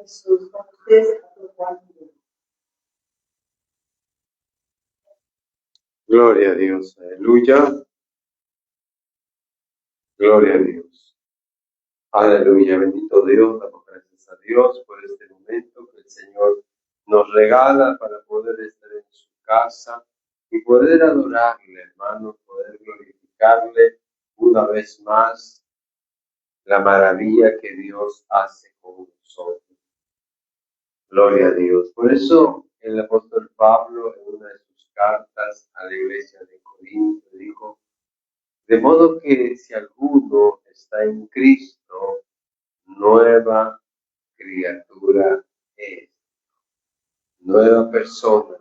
Jesús, con ustedes, Pastor Juan. Gloria a Dios, aleluya. Gloria a Dios. Aleluya, bendito Dios, damos gracias a Dios por este momento que el Señor nos regala para poder estar en su casa y poder adorarle, hermanos, poder glorificarle una vez más la maravilla que Dios hace con nosotros. Gloria a Dios. Por eso el apóstol Pablo en una de sus cartas a la iglesia de Corinto dijo: de modo que si alguno está en Cristo, nueva criatura es, nueva persona,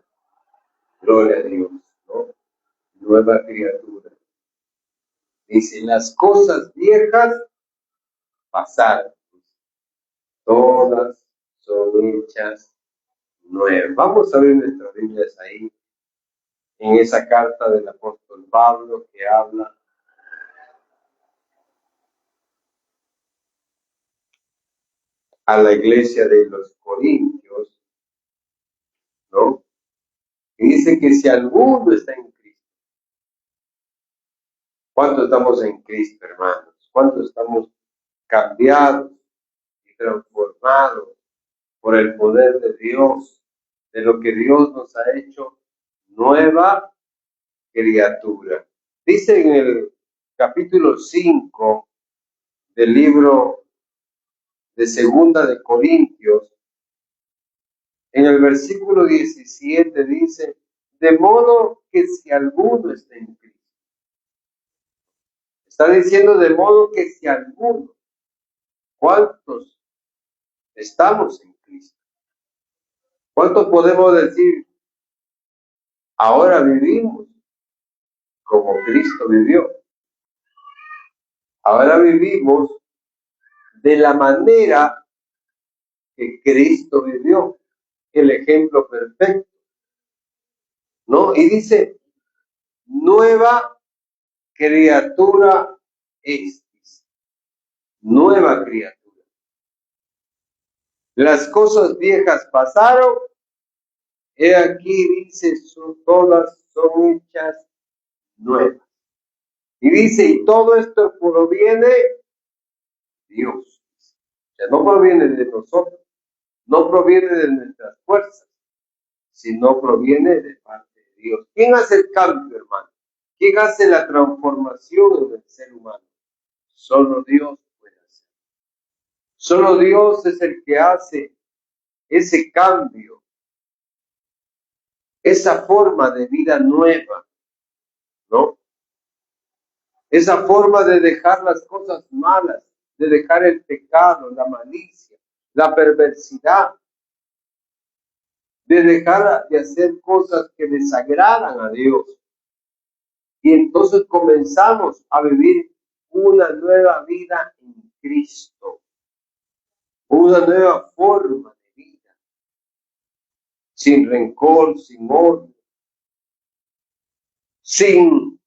gloria a Dios, ¿no? Nueva criatura. Dice, las cosas viejas pasaron, todas son hechas nuevas. Vamos a ver nuestras Biblias ahí, en esa carta del apóstol Pablo que habla a la iglesia de los Corintios, ¿no? Y dice que si alguno está en Cristo, ¿cuánto estamos en Cristo, hermanos? ¿Cuánto estamos cambiados y transformados por el poder de Dios, de lo que Dios nos ha hecho nueva criatura? Dice en el capítulo 5 del libro de Segunda de Corintios, en el versículo 17 dice, de modo que si alguno está en Cristo, está diciendo de modo que si alguno, ¿cuántos estamos en Cristo? ¿Cuántos podemos decir, ahora vivimos como Cristo vivió? Ahora vivimos de la manera que Cristo vivió, el ejemplo perfecto, ¿no? Y dice, nueva criatura es, nueva criatura. Las cosas viejas pasaron, he aquí, dice, todas son hechas nuevas. Y dice, y todo esto proviene de Dios. O sea, no proviene de nosotros, no proviene de nuestras fuerzas, sino proviene de parte de Dios. ¿Quién hace el cambio, hermano? ¿Quién hace la transformación en el ser humano? Solo Dios puede hacer. Solo Dios es el que hace ese cambio, esa forma de vida nueva, ¿no? Esa forma de dejar las cosas malas, de dejar el pecado, la malicia, la perversidad, de dejar de hacer cosas que desagradan a Dios. Y entonces comenzamos a vivir una nueva vida en Cristo, una nueva forma de vida, sin rencor, sin odio, sin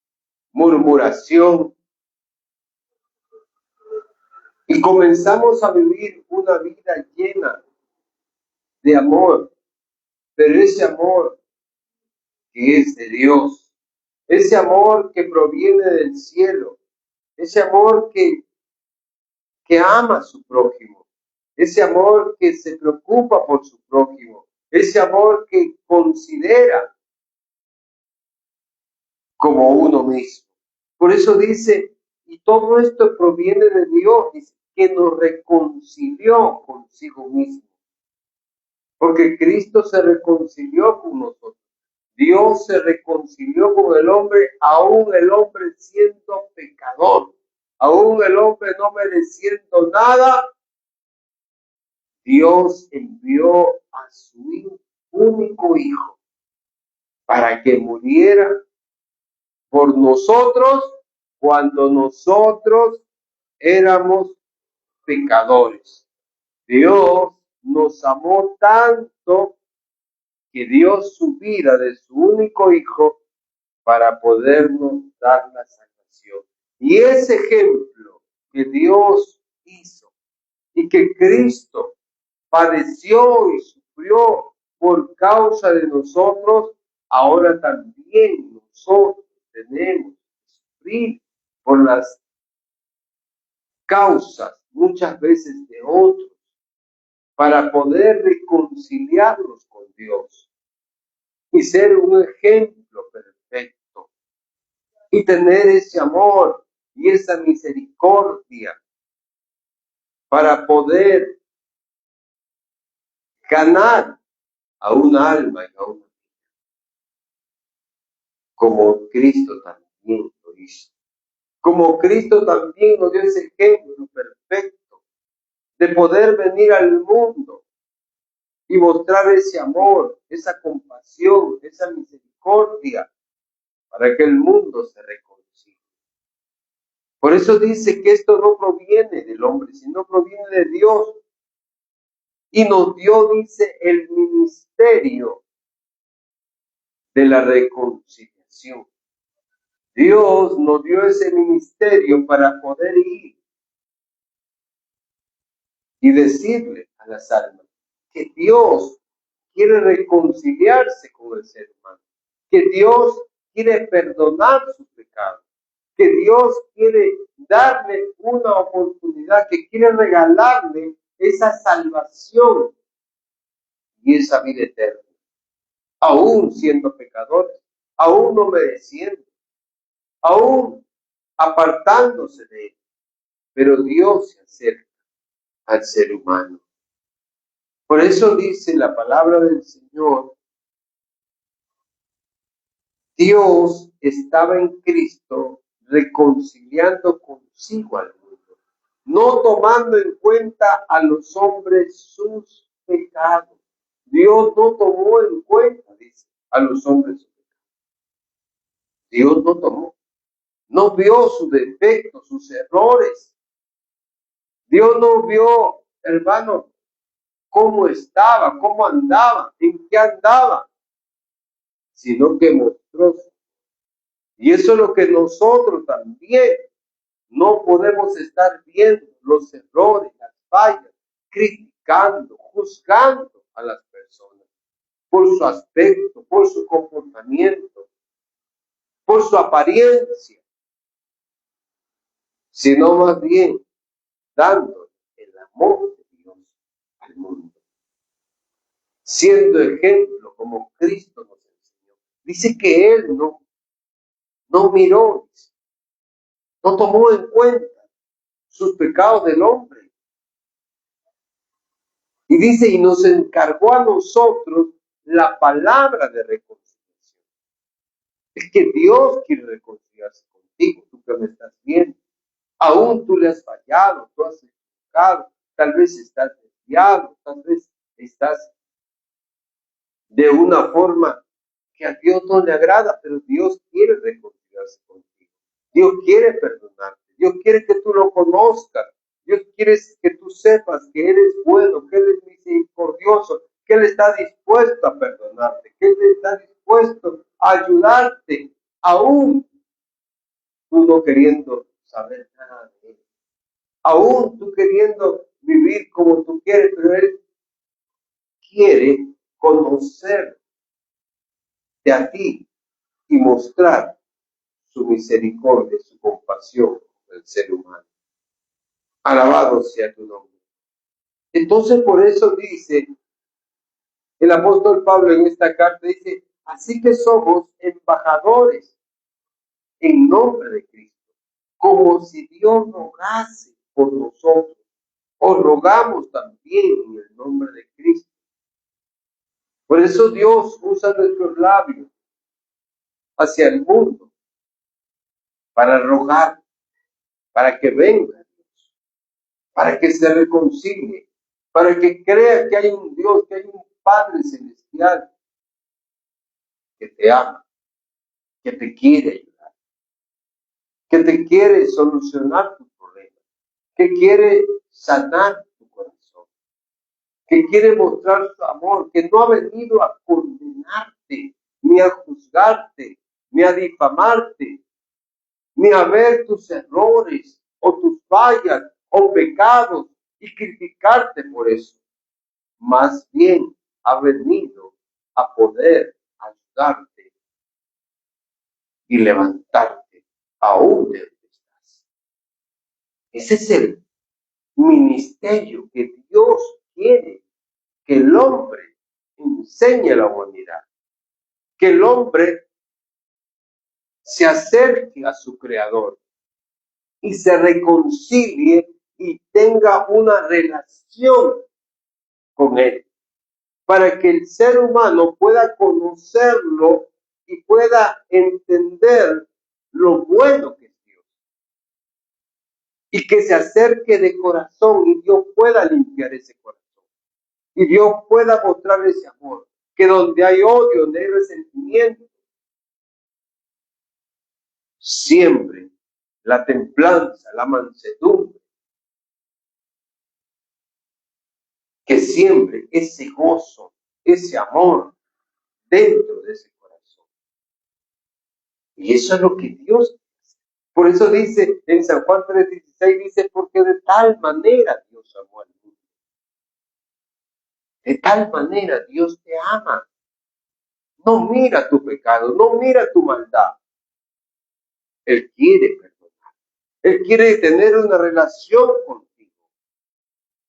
murmuración. Y comenzamos a vivir una vida llena de amor, pero ese amor que es de Dios, ese amor que proviene del cielo, ese amor que ama a su prójimo, ese amor que se preocupa por su prójimo, ese amor que considera como uno mismo. Por eso dice, y todo esto proviene de Dios, que nos reconcilió consigo mismo. Porque Cristo se reconcilió con nosotros. Dios se reconcilió con el hombre, aún el hombre siendo pecador, aún el hombre no mereciendo nada. Dios envió a su único hijo para que muriera por nosotros cuando nosotros éramos pecadores. Dios nos amó tanto que dio su vida de su único hijo para podernos dar la salvación. Y ese ejemplo que Dios hizo y que Cristo padeció y sufrió por causa de nosotros, ahora también nosotros tenemos que sufrir por las causas muchas veces de otros para poder reconciliarnos con Dios y ser un ejemplo perfecto y tener ese amor y esa misericordia para poder ganar a un alma y a una vida, como Cristo también lo hizo. Como Cristo también nos dio ese ejemplo perfecto de poder venir al mundo y mostrar ese amor, esa compasión, esa misericordia para que el mundo se reconcilie. Por eso dice que esto no proviene del hombre, sino proviene de Dios. Y nos dio, dice, el ministerio de la reconciliación. Dios nos dio ese ministerio para poder ir y decirle a las almas que Dios quiere reconciliarse con el ser humano, que Dios quiere perdonar sus pecados, que Dios quiere darle una oportunidad, que quiere regalarle esa salvación y esa vida eterna, aún siendo pecadores, aún no mereciendo, aún apartándose de él. Pero Dios se acerca al ser humano. Por eso dice la palabra del Señor, Dios estaba en Cristo reconciliando consigo al mundo, no tomando en cuenta a los hombres sus pecados. Dios no tomó en cuenta, dice, a los hombres sus pecados. Dios no tomó, no vio sus defectos, sus errores. Dios no vio, hermano, cómo estaba, cómo andaba, en qué andaba, sino que mostró. Y eso es lo que nosotros también no podemos estar viendo, los errores, las fallas, criticando, juzgando a las personas por su aspecto, por su comportamiento, por su apariencia, sino más bien dando el amor de Dios al mundo, siendo ejemplo como Cristo nos enseñó. Dice que Él no miró, no tomó en cuenta sus pecados del hombre. Y dice, y nos encargó a nosotros la palabra de reconciliación. Es que Dios quiere reconciliarse contigo, tú que me estás viendo. Aún tú le has fallado, tú has equivocado, tal vez estás desviado, tal vez estás de una forma que a Dios no le agrada, pero Dios quiere reconciliarse contigo. Dios quiere perdonarte, Dios quiere que tú lo conozcas, Dios quiere que tú sepas que Él es bueno, que Él es misericordioso, que Él está dispuesto a perdonarte, que Él está dispuesto a ayudarte, aún tú no queriendo saber nada de Él, aún tú queriendo vivir como tú quieres, pero Él quiere conocerte a ti y mostrar su misericordia, su compasión con el ser humano. Alabado sea tu nombre. Entonces, por eso dice el apóstol Pablo en esta carta, dice, así que somos embajadores en nombre de Cristo, como si Dios rogase por nosotros, o rogamos también en el nombre de Cristo. Por eso Dios usa nuestros labios hacia el mundo para rogar, para que venga Dios, para que se reconcilie, para que crea que hay un Dios, que hay un Padre Celestial que te ama, que te quiere ayudar, que te quiere solucionar tu problema, que quiere sanar tu corazón, que quiere mostrar su amor, que no ha venido a condenarte, ni a juzgarte, ni a difamarte, ni a ver tus errores o tus fallas o pecados y criticarte por eso. más bien ha venido a poder ayudarte y levantarte aún de donde estás. Ese es el ministerio que Dios quiere que el hombre enseñe a la humanidad, que el hombre se acerque a su Creador y se reconcilie y tenga una relación con Él, para que el ser humano pueda conocerlo y pueda entender lo bueno que es Dios, y que se acerque de corazón y Dios pueda limpiar ese corazón, y Dios pueda mostrar ese amor, que donde hay odio, donde hay resentimiento, siempre la templanza, la mansedumbre, que siempre ese gozo, ese amor dentro de ese corazón. Y eso es lo que Dios hace. Por eso dice en San Juan 3:16, dice, porque de tal manera Dios amó al mundo. De tal manera Dios te ama. No mira tu pecado, no mira tu maldad. Él quiere perdonar. Él quiere tener una relación contigo.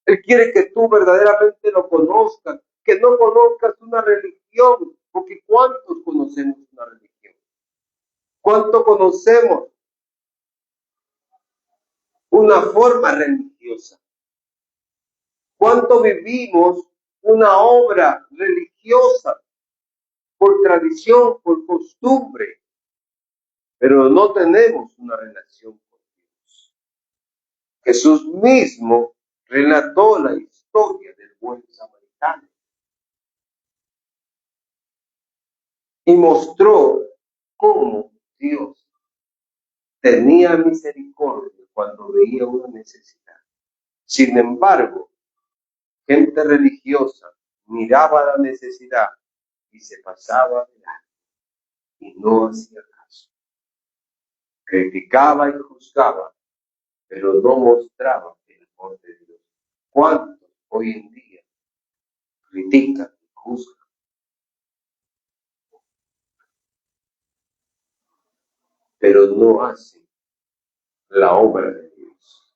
Él quiere que tú verdaderamente lo conozcas, que no conozcas una religión, porque ¿cuántos conocemos una religión? ¿Cuánto conocemos una forma religiosa? ¿Cuánto vivimos una obra religiosa por tradición, por costumbre, pero no tenemos una relación con Dios? Jesús mismo relató la historia del buen samaritano y mostró cómo Dios tenía misericordia cuando veía una necesidad. Sin embargo, gente religiosa miraba la necesidad y se pasaba de largo y no hacía caso. Criticaba y juzgaba, pero no mostraba el amor de Dios. ¿Cuántos hoy en día critican y juzgan? Pero no hacen la obra de Dios.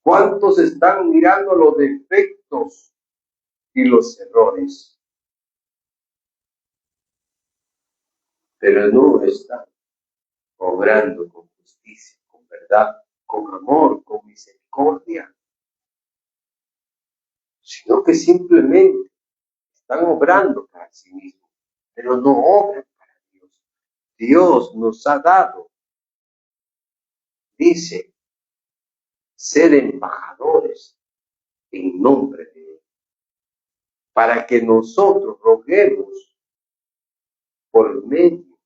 ¿Cuántos están mirando los defectos y los errores, pero no están obrando con justicia, con verdad, con amor, con misericordia, sino que simplemente están obrando para sí mismos, pero no obran para Dios? Dios nos ha dado, dice, ser embajadores en nombre de Él, para que nosotros roguemos por medio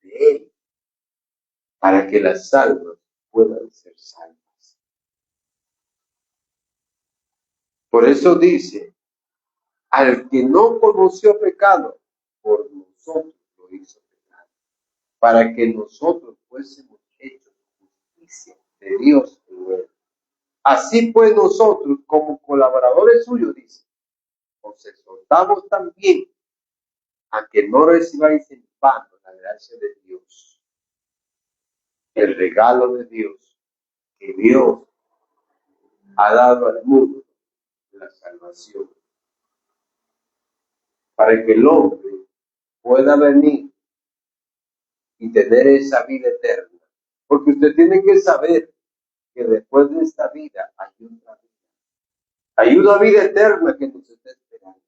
de Él, para que las almas puedan ser salvas. Por eso dice, al que no conoció pecado, por nosotros lo hizo pecado, para que nosotros fuésemos hechos justicia de Dios en Él. Así pues nosotros, como colaboradores suyos, dice, os exhortamos también a que no recibáis en vano la gracia de Dios, el regalo de Dios, que Dios ha dado al mundo, la salvación, para que el hombre pueda venir y tener esa vida eterna. Porque usted tiene que saber que después de esta vida hay otra vida. Hay una vida eterna que nos está esperando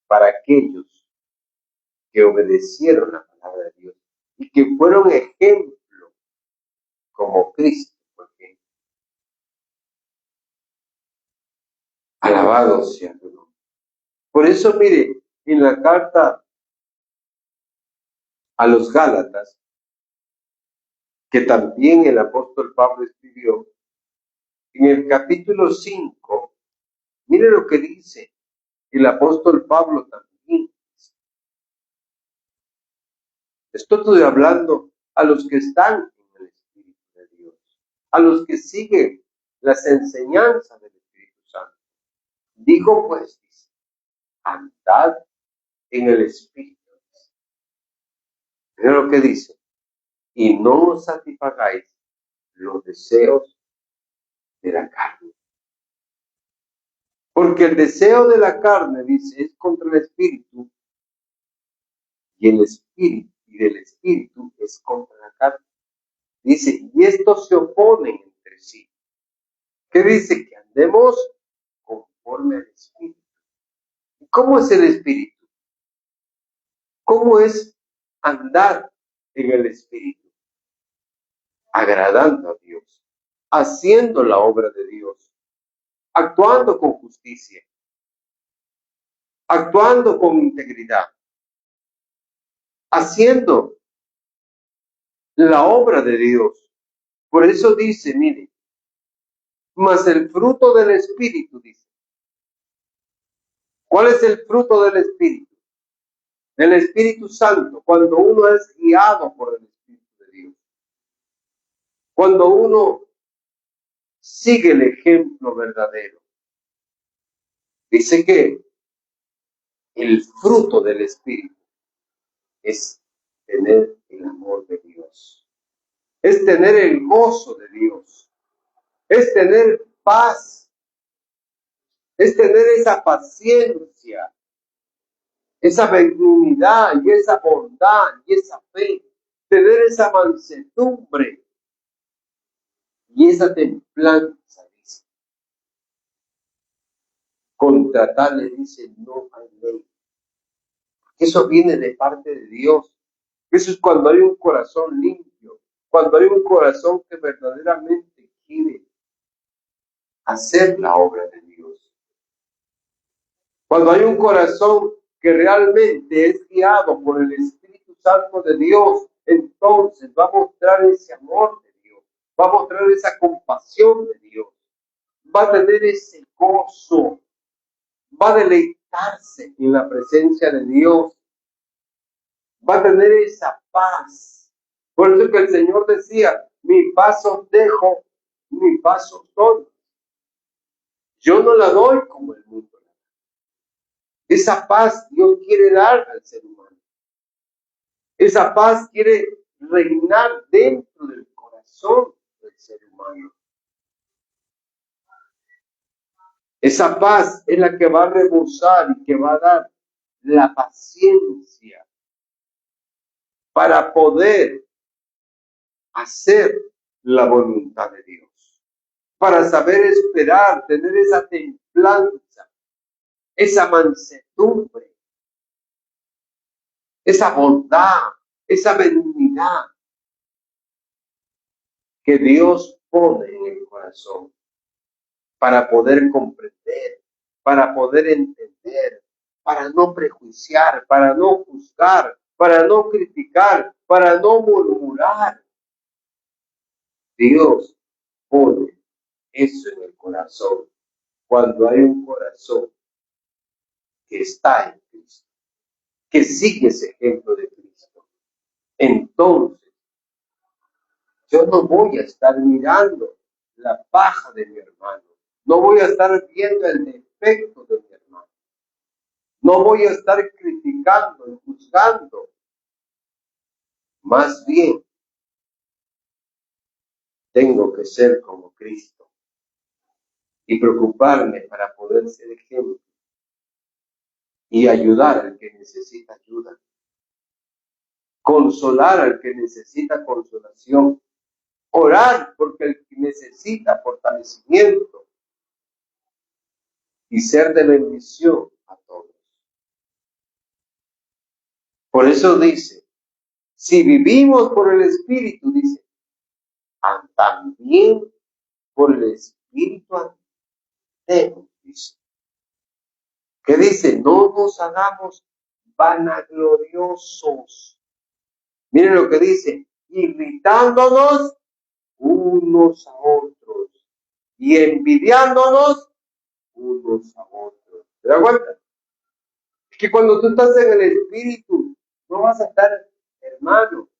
para aquellos que obedecieron la palabra de Dios y que fueron ejemplo como Cristo. Porque alabado sea tu nombre. Por eso, mire, en la carta a los Gálatas, que también el apóstol Pablo escribió, en el capítulo 5, mire lo que dice el apóstol Pablo también. Estoy hablando a los que están en el Espíritu de Dios, a los que siguen las enseñanzas del Espíritu Santo. Digo pues, dice, andad en el Espíritu. Mira lo que dice, y no os satisfagáis los deseos de la carne. Porque el deseo de la carne, dice, es contra el Espíritu, y el Espíritu, y del Espíritu es contra la carne. Dice, y estos se oponen entre sí. ¿Qué dice? Que andemos conforme al Espíritu. ¿Y cómo es el Espíritu? ¿Cómo es andar en el Espíritu? Agradando a Dios, haciendo la obra de Dios, actuando con justicia, actuando con integridad, haciendo la obra de Dios. Por eso dice, mire, mas el fruto del Espíritu, dice. ¿Cuál es el fruto del Espíritu? Del Espíritu Santo, cuando uno es guiado por el Espíritu de Dios. Cuando uno sigue el ejemplo verdadero. Dice que el fruto del Espíritu es tener el amor de Dios. Es tener el gozo de Dios. Es tener paz. Es tener esa paciencia, esa benignidad y esa bondad y esa fe. Tener esa mansedumbre y esa templanza, dice. Contra tal le dice, no hay ley. Eso viene de parte de Dios. Eso es cuando hay un corazón limpio, cuando hay un corazón que verdaderamente quiere hacer la obra de Dios. Cuando hay un corazón que realmente es guiado por el Espíritu Santo de Dios, entonces va a mostrar ese amor de Dios, va a mostrar esa compasión de Dios, va a tener ese gozo, va a deleitarse en la presencia de Dios, va a tener esa paz. Por eso que el Señor decía, mi paz os dejo, mi paz os doy. Yo no la doy como el mundo. Esa paz Dios quiere dar al ser humano. Esa paz quiere reinar dentro del corazón del ser humano. Esa paz es la que va a rebosar y que va a dar la paciencia para poder hacer la voluntad de Dios, para saber esperar, tener esa templanza, esa mansedumbre, esa bondad, esa benignidad que Dios pone en el corazón para poder comprender, para poder entender, para no prejuiciar, para no juzgar, para no criticar, para no murmurar. Dios pone eso en el corazón cuando hay un corazón que está en Cristo, que sigue ese ejemplo de Cristo. Entonces, yo no voy a estar mirando la paja de mi hermano, no voy a estar viendo el defecto de mi hermano, no voy a estar criticando y juzgando. Más bien, tengo que ser como Cristo y preocuparme para poder ser ejemplo y ayudar al que necesita ayuda, consolar al que necesita consolación, orar porque el que necesita fortalecimiento y ser de bendición a todos. Por eso dice, si vivimos por el Espíritu, dice, también por el Espíritu andemos, dice. ¿Qué dice? No nos hagamos vanagloriosos. Miren lo que dice, irritándonos unos a otros y envidiándonos unos a otros. ¿Te das cuenta? Es que cuando tú estás en el Espíritu, no vas a estar, hermano,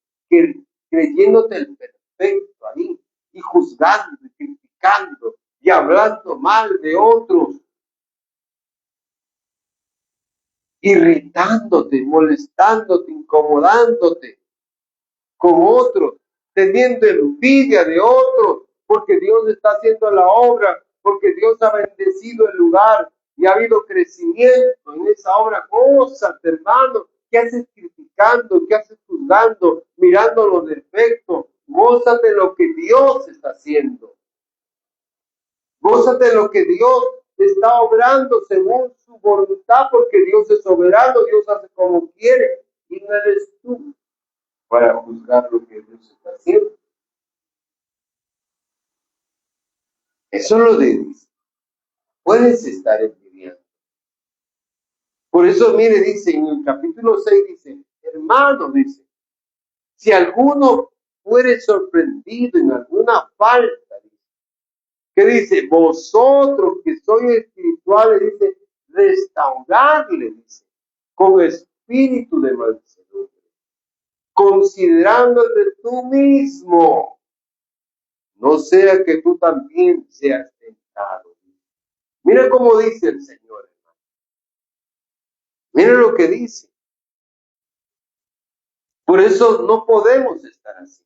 creyéndote el perfecto ahí, y juzgando, y criticando, y hablando mal de otros. irritándote, molestándote, incomodándote con otros, teniendo envidia de otros, porque Dios está haciendo la obra, porque Dios ha bendecido el lugar y ha habido crecimiento en esa obra. Gózate, hermano. ¿Qué haces criticando? ¿Qué haces juzgando? Mirando los defectos. Gózate de lo que Dios está haciendo. Gózate de lo que Dios está obrando según su voluntad, porque Dios es soberano, Dios hace como quiere, y no eres tú para juzgar lo que Dios está haciendo. Eso lo dice. Puedes estar envidiando. Por eso, mire, dice en el capítulo 6, dice, hermano, dice, si alguno fuere sorprendido en alguna falta, ¿qué dice? Vosotros que sois espirituales, dice, restaurarle, dice, con espíritu de mansedumbre, considerándote tú mismo, no sea que tú también seas tentado. Mira cómo dice el Señor, hermano. Mira lo que dice. Por eso no podemos estar así.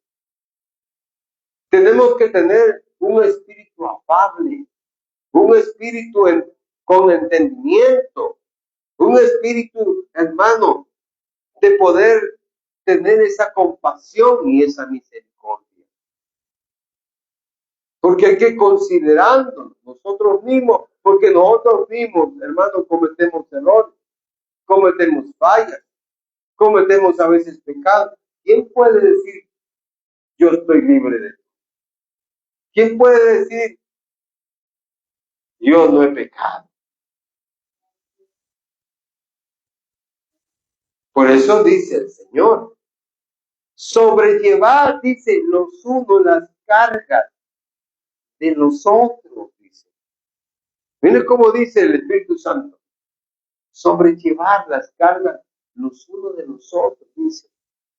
Tenemos que tener un espíritu afable, un espíritu con entendimiento, un espíritu, hermano, de poder tener esa compasión y esa misericordia. Porque hay que considerarnos nosotros mismos, porque nosotros mismos, hermano, cometemos errores, cometemos fallas, cometemos a veces pecados. ¿Quién puede decir, yo estoy libre de esto? ¿Quién puede decir, yo no he pecado? Por eso dice el Señor, sobrellevar, dice, los unos las cargas de los otros, dice. Mire cómo dice el Espíritu Santo, sobrellevar las cargas los unos de los otros, dice,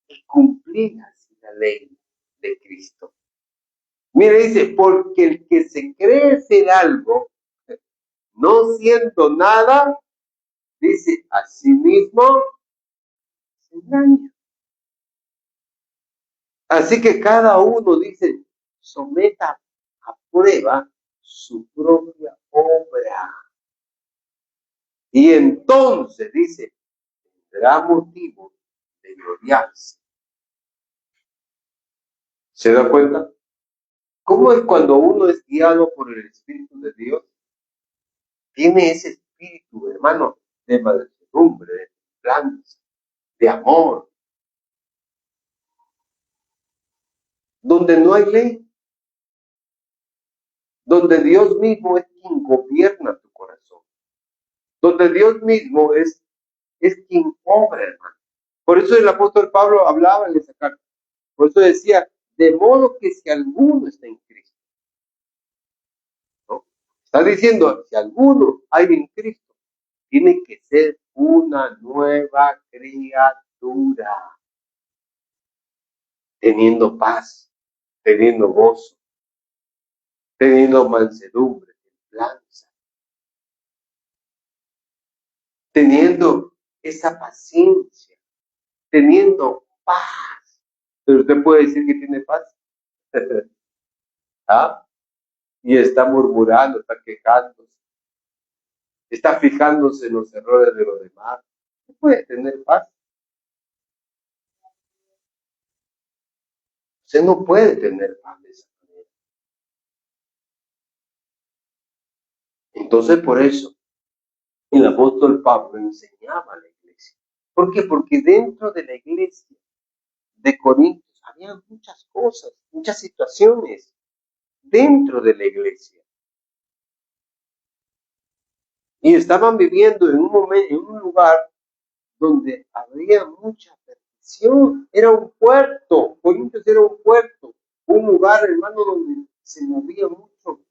y cumplir así la ley de Cristo. Mire, dice, porque el que se cree ser algo, no siendo nada, dice, a sí mismo se engaña. Así que cada uno, dice, someta a prueba su propia obra. Y entonces, dice, tendrá motivo de gloriarse. ¿Se da cuenta? ¿Cómo es cuando uno es guiado por el Espíritu de Dios? Tiene ese espíritu, hermano, de mansedumbre, de templanza, de amor, donde no hay ley, donde Dios mismo es quien gobierna tu corazón, donde Dios mismo es quien obra, hermano. Por eso el apóstol Pablo hablaba en esa carta. Por eso decía, de modo que si alguno está en Cristo, ¿no? Está diciendo, si alguno hay en Cristo, tiene que ser una nueva criatura, teniendo paz, teniendo gozo, teniendo mansedumbre, templanza, teniendo esa paciencia, teniendo paz. Pero usted puede decir que tiene paz. ¿Ah? Y está murmurando, está quejándose, está fijándose en los errores de los demás. No puede tener paz. Usted no puede tener paz de esa manera. Entonces, por eso, el apóstol Pablo enseñaba a la iglesia. ¿Por qué? Porque dentro de la iglesia de Corintios había muchas cosas, muchas situaciones dentro de la iglesia. Y estaban viviendo en un momento, en un lugar donde había mucha perdición. Era un puerto, Corintios era un puerto, un lugar, hermano, donde se movía mucho.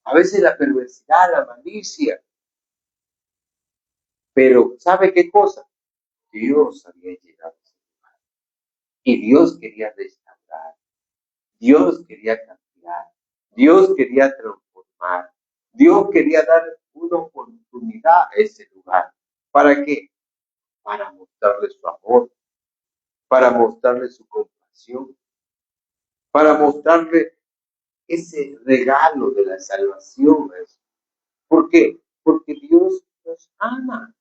A veces la perversidad, la malicia. Pero, ¿sabe qué cosa? Dios había llegado a ese lugar. Y Dios quería restaurar. Dios quería cambiar. Dios quería transformar. Dios quería dar una oportunidad a ese lugar. ¿Para qué? para mostrarle su amor, para mostrarle su compasión, para mostrarle ese regalo de la salvación. ¿Por qué? Porque Dios nos ama.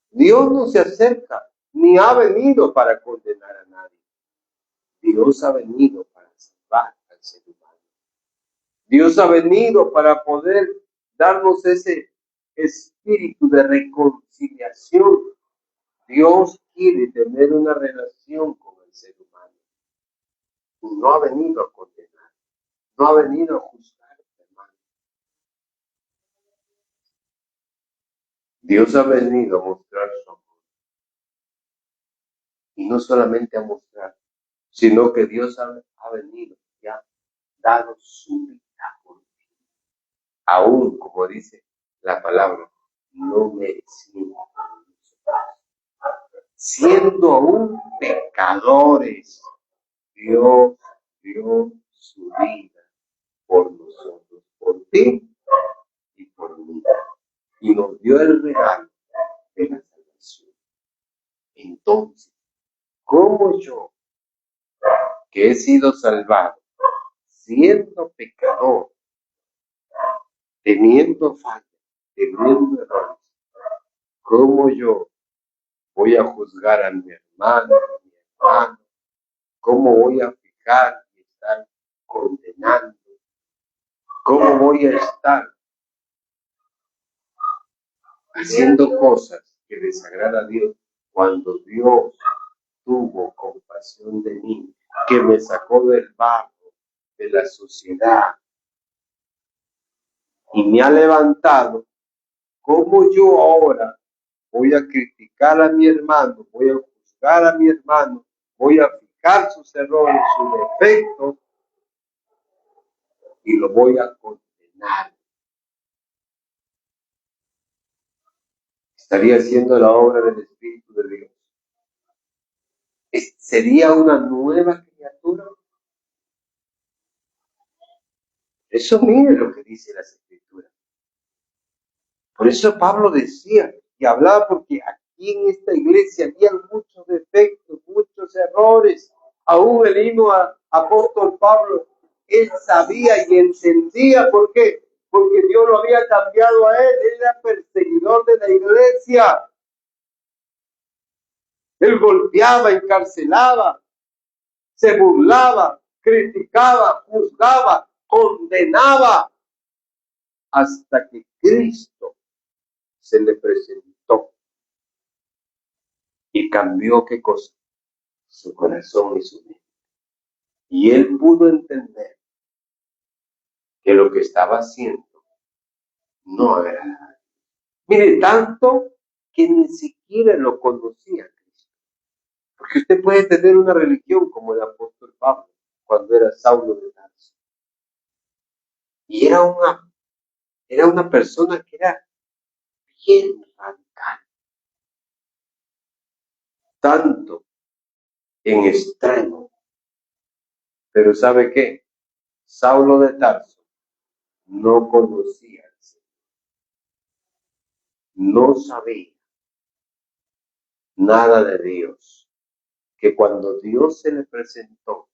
Dios no se acerca, ni ha venido para condenar a nadie. Dios ha venido para salvar al ser humano. Dios ha venido para poder darnos ese espíritu de reconciliación. Dios quiere tener una relación con el ser humano. Y no ha venido a condenar, no ha venido a juzgar, hermano. Dios ha venido a mostrar su amor. Y no solamente a mostrar, sino que Dios ha venido y ha dado su vida por ti. Aún, como dice la palabra, no merecimos. Siendo aún pecadores, Dios dio su vida por nosotros, por ti y por mí. Y nos dio el regalo de la salvación. Entonces, ¿cómo yo, que he sido salvado, siendo pecador, teniendo fallas, teniendo errores, cómo yo voy a juzgar a mi hermano, a mi hermano? ¿Cómo voy a fijar y estar condenando? ¿Cómo voy a estar haciendo cosas que desagradan a Dios cuando Dios tuvo compasión de mí, que me sacó del barro, de la sociedad y me ha levantado? ¿Cómo yo ahora voy a criticar a mi hermano, voy a juzgar a mi hermano, voy a fijar sus errores, sus defectos y lo voy a condenar? Estaría haciendo la obra del Espíritu de Dios. ¿Sería una nueva criatura? Eso mire lo que dice las Escrituras. Por eso Pablo decía y hablaba, porque aquí en esta iglesia había muchos defectos, muchos errores. Aún el mismo apóstol Pablo, él sabía y entendía por qué. Porque Dios lo había cambiado a él. Él era perseguidor de la iglesia. Él golpeaba, encarcelaba, se burlaba, criticaba, juzgaba, condenaba, hasta que Cristo se le presentó y cambió, ¿qué cosa? Su corazón y su mente. Y él pudo entender que lo que estaba haciendo no agradaba. Mire, tanto que ni siquiera lo conocía Cristo. Porque usted puede tener una religión como el apóstol Pablo cuando era Saulo de Tarso. Y era una persona que era bien radical, tanto en extremo. Pero ¿sabe qué? Saulo de Tarso no conocía al Señor, no sabía nada de Dios, que cuando Dios se le presentó,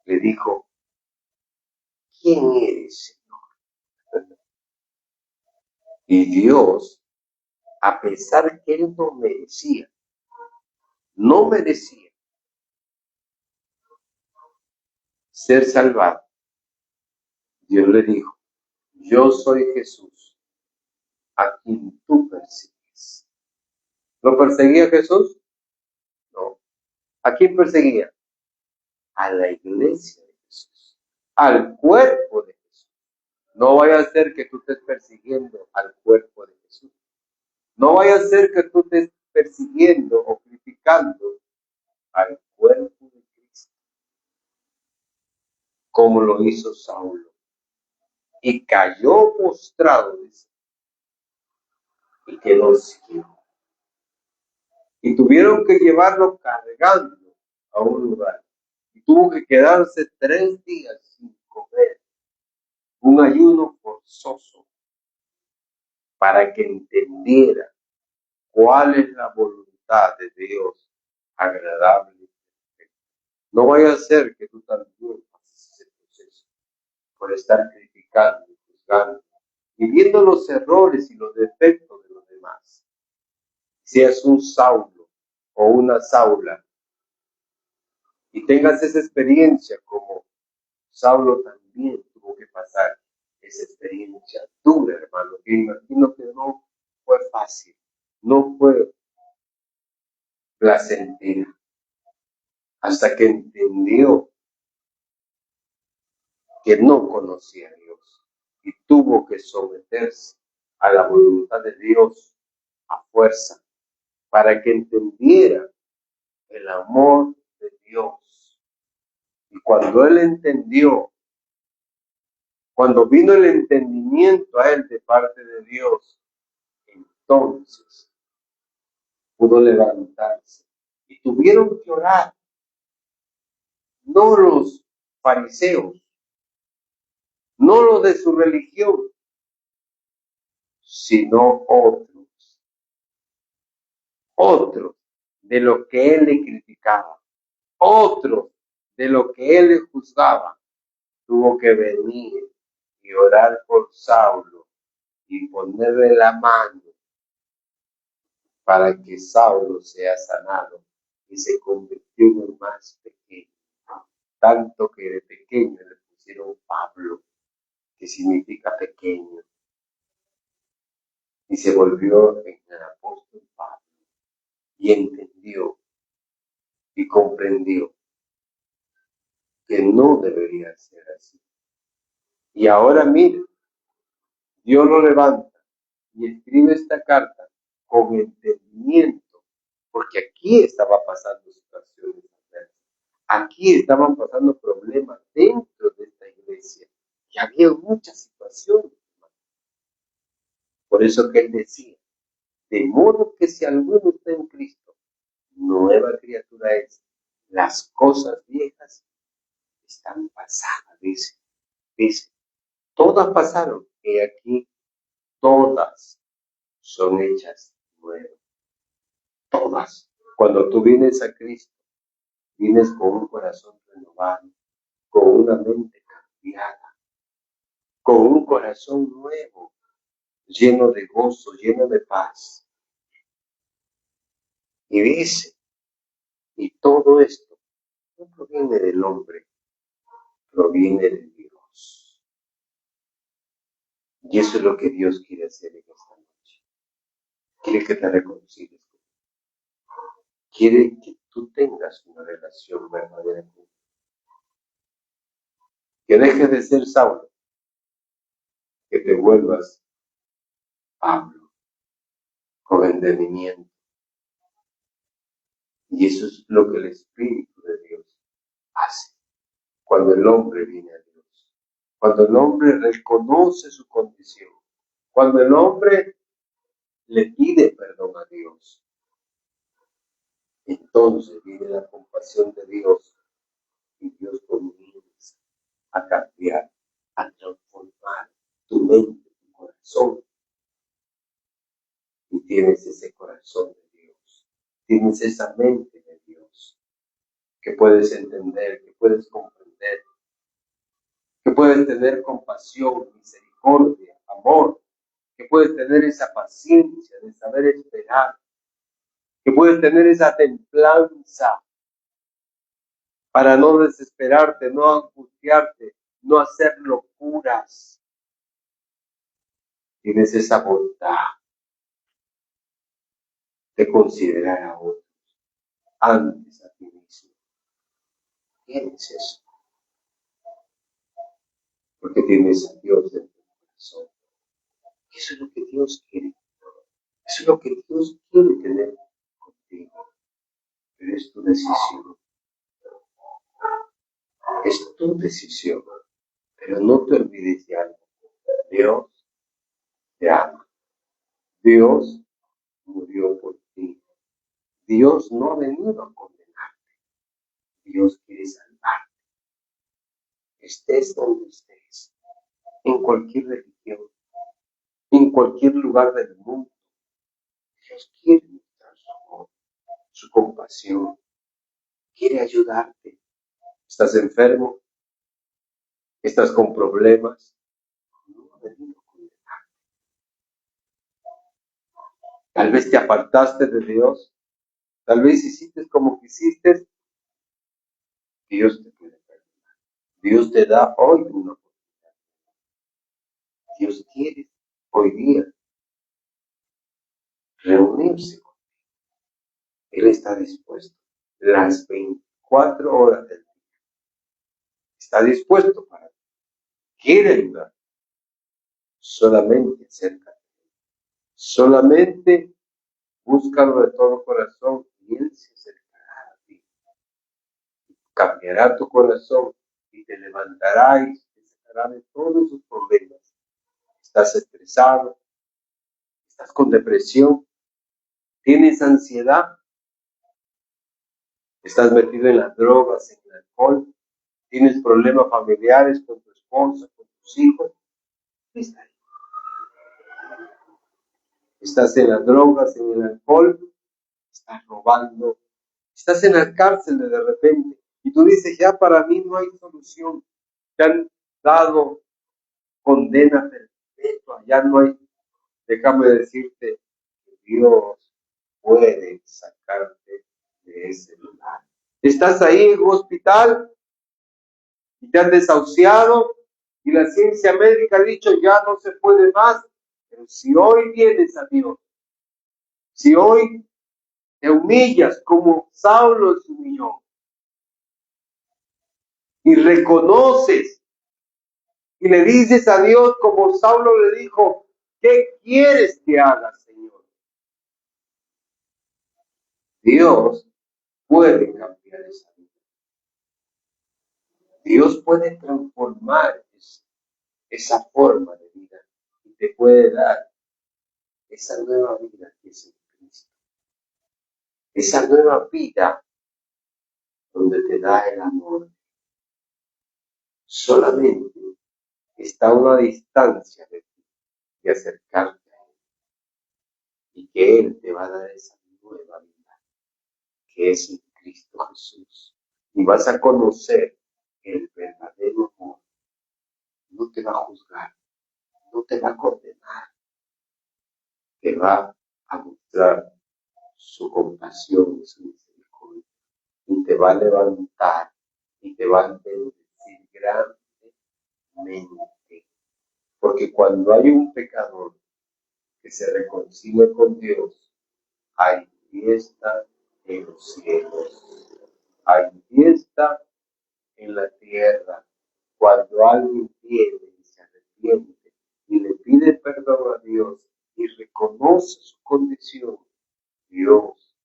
le dijo: ¿quién eres, Señor? Y Dios, a pesar que él no merecía ser salvado, Dios le dijo: yo soy Jesús, a quien tú persigues. ¿Lo perseguía Jesús? No. ¿A quién perseguía? A la iglesia de Jesús, al cuerpo de Jesús. No vaya a ser que tú estés persiguiendo al cuerpo de Jesús. No vaya a ser que tú estés persiguiendo o criticando al cuerpo de Cristo, como lo hizo Saulo. Y cayó postrado, dice, y quedó ciego. Y tuvieron que llevarlo cargando a un lugar. Y tuvo que quedarse 3 días sin comer. Un ayuno forzoso, para que entendiera cuál es la voluntad de Dios agradable. No vaya a ser que tú también pases ese proceso por estar criticando y juzgando y viendo los errores y los defectos de los demás. Seas un Saulo o una Saula y tengas esa experiencia como Saulo también tuvo que pasar esa experiencia dura, hermano, que imagino que no fue fácil, no fue placentera, hasta que entendió que no conocía a Dios y tuvo que someterse a la voluntad de Dios a fuerza para que entendiera el amor de Dios. Y cuando él entendió, cuando vino el entendimiento a él de parte de Dios, entonces pudo levantarse. Y tuvieron que orar, no los fariseos, no los de su religión, sino otros de lo que él le criticaba, otros de lo que él le juzgaba. Tuvo que venir y orar por Saulo y ponerle la mano para que Saulo sea sanado y se convirtió en el más pequeño. Tanto que de pequeño le pusieron Pablo, que significa pequeño, y se volvió en el apóstol Pablo y entendió y comprendió que no debería ser así. Y ahora mira, Dios lo levanta y escribe esta carta con entendimiento, porque aquí estaba pasando situaciones adversas. Aquí estaban pasando problemas dentro de esta iglesia y había muchas situaciones. Por eso que él decía, de modo que si alguno está en Cristo, nueva criatura es. Las cosas viejas están pasadas, dice. Todas pasaron y aquí todas son hechas nuevas. Todas. Cuando tú vienes a Cristo, vienes con un corazón renovado, con una mente cambiada, con un corazón nuevo, lleno de gozo, lleno de paz. Y dice, y todo esto no proviene del hombre, proviene de Dios. Y eso es lo que Dios quiere hacer en esta noche. Quiere que te reconcilies. Quiere que tú tengas una relación verdadera con Él. Que dejes de ser Saulo, que te vuelvas Pablo, con entendimiento. Y eso es lo que el Espíritu de Dios hace cuando el hombre viene a Dios. Cuando el hombre reconoce su condición. Cuando el hombre le pide perdón a Dios. Entonces viene la compasión de Dios y Dios comienza a cambiar, a transformar tu mente, tu corazón. Y tienes ese corazón de Dios. Tienes esa mente de Dios que puedes entender, que puedes comprender, que puedes tener compasión, misericordia, amor, que puedes tener esa paciencia de saber esperar, que puedes tener esa templanza para no desesperarte, no angustiarte, no hacer locuras. Tienes esa bondad de considerar a otros antes a ti mismo. Tienes eso, porque tienes a Dios dentro de tu corazón. Eso es lo que Dios quiere. Eso es lo que Dios quiere tener contigo. Pero es tu decisión. Es tu decisión. Pero no te olvides de algo. Dios te ama. Dios murió por ti. Dios no ha venido a condenarte. Dios quiere salvarte. Estés donde estés. En cualquier religión. En cualquier lugar del mundo. Dios quiere su compasión. Quiere ayudarte. ¿Estás enfermo? ¿Estás con problemas? No ha venido a condenarte. Tal vez te apartaste de Dios. Tal vez hiciste como quisiste. Dios te puede perdonar. Dios te da hoy una oportunidad. Dios quiere hoy día reunirse contigo. Él está dispuesto las 24 horas del día. Está dispuesto para ti. Quiere ayudar. Solamente acércate. Solamente búscalo de todo corazón y Él se acercará a ti. Cambiará tu corazón y te levantará y te sacará de todos sus problemas. Estás estresado, estás con depresión, tienes ansiedad, estás metido en las drogas, en el alcohol, tienes problemas familiares con tu esposa, con tus hijos. Está ahí. Estás en las drogas, en el alcohol, estás robando, estás en la cárcel de repente y tú dices, ya para mí no hay solución, te han dado condena perpetua, ya no hay. Déjame decirte que Dios puede sacarte de ese lugar. Estás ahí en un hospital y te han desahuciado y la ciencia médica ha dicho ya no se puede más. Pero si hoy vienes a Dios, si hoy te humillas como Saulo se humilló y reconoces y le dices a Dios como Saulo le dijo, ¿qué quieres que haga, Señor? Dios puede cambiar esa vida. Dios puede transformar esa forma de vida y te puede dar esa nueva vida que es en Cristo. Esa nueva vida donde te da el amor. Solamente está a una distancia de ti, de acercarte a Él. Y que Él te va a dar esa nueva vida que es en Cristo Jesús. Y vas a conocer el verdadero amor. No te va a juzgar, no te va a condenar. Te va a mostrar su compasión y su misericordia. Y te va a levantar y te va a bendecir grandemente. Porque cuando hay un pecador que se reconcilia con Dios, hay fiesta en los cielos, hay fiesta en la tierra. Cuando alguien viene y se arrepiente y le pide perdón a Dios y reconoce su condición, Dios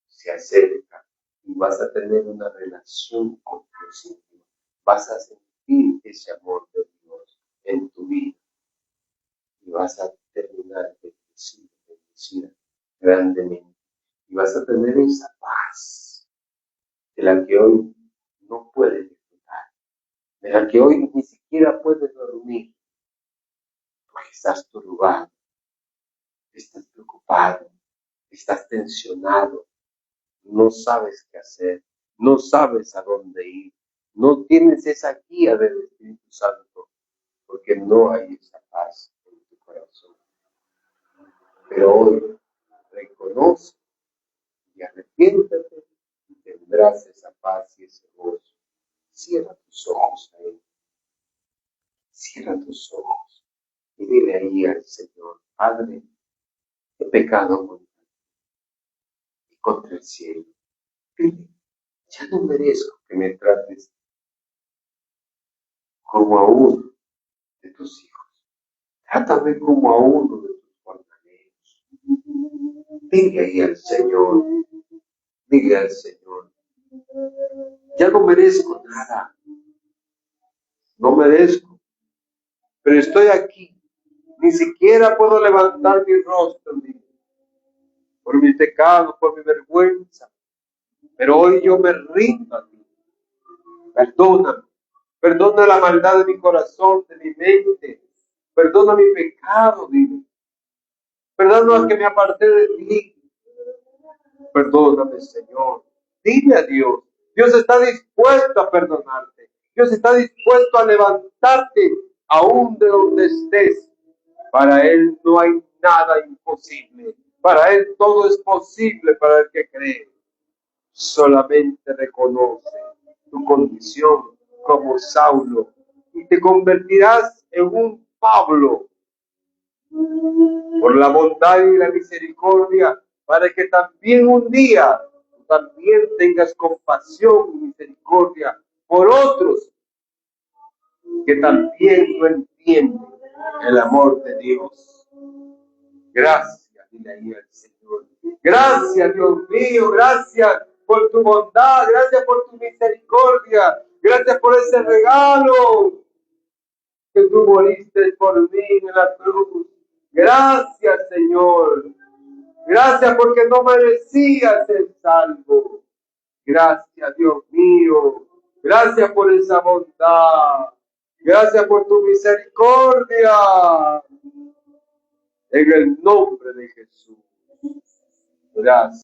se acerca y vas a tener una relación con Dios. Vas a sentir ese amor de Dios en tu vida y vas a terminar bendecida grandemente. Y vas a tener esa paz de la que hoy no puedes disfrutar, de la que hoy ni siquiera puedes dormir, porque estás turbado, estás preocupado, estás tensionado, no sabes qué hacer, no sabes a dónde ir, no tienes esa guía del Espíritu Santo, porque no hay esa paz en tu corazón. Pero hoy reconoce y arrepiéntate y tendrás esa paz y ese gozo. Cierra tus ojos a Él. Cierra tus ojos y dile ahí al Señor, Padre, he pecado contra el cielo. Dile, ya no merezco que me trates como a uno de tus hijos. Trátame como a uno de tus jornaleros. Dile ahí al Señor, dile al Señor, ya no merezco nada, no merezco, pero estoy aquí. Ni siquiera puedo levantar mi rostro por mi pecado, por mi vergüenza. Pero hoy yo me rindo a ti. Perdóname. Perdona la maldad de mi corazón, de mi mente. Perdona mi pecado, dile. Perdona que me aparté de ti. Perdóname, Señor. Dile a Dios. Dios está dispuesto a perdonarte. Dios está dispuesto a levantarte aún de donde estés. Para Él no hay nada imposible. Para Él todo es posible para el que cree. Solamente reconoce tu condición como Saulo y te convertirás en un Pablo por la bondad y la misericordia, para que también un día tú también tengas compasión y misericordia por otros que también no entienden el amor de Dios. Gracias, dile ahí al Señor. Gracias, Dios mío, gracias por tu bondad, gracias por tu misericordia, gracias por ese regalo que tú moriste por mí en la cruz. Gracias, Señor. Gracias porque no merecía ser salvo. Gracias, Dios mío. Gracias por esa bondad. Gracias por tu misericordia. En el nombre de Jesús. Gracias.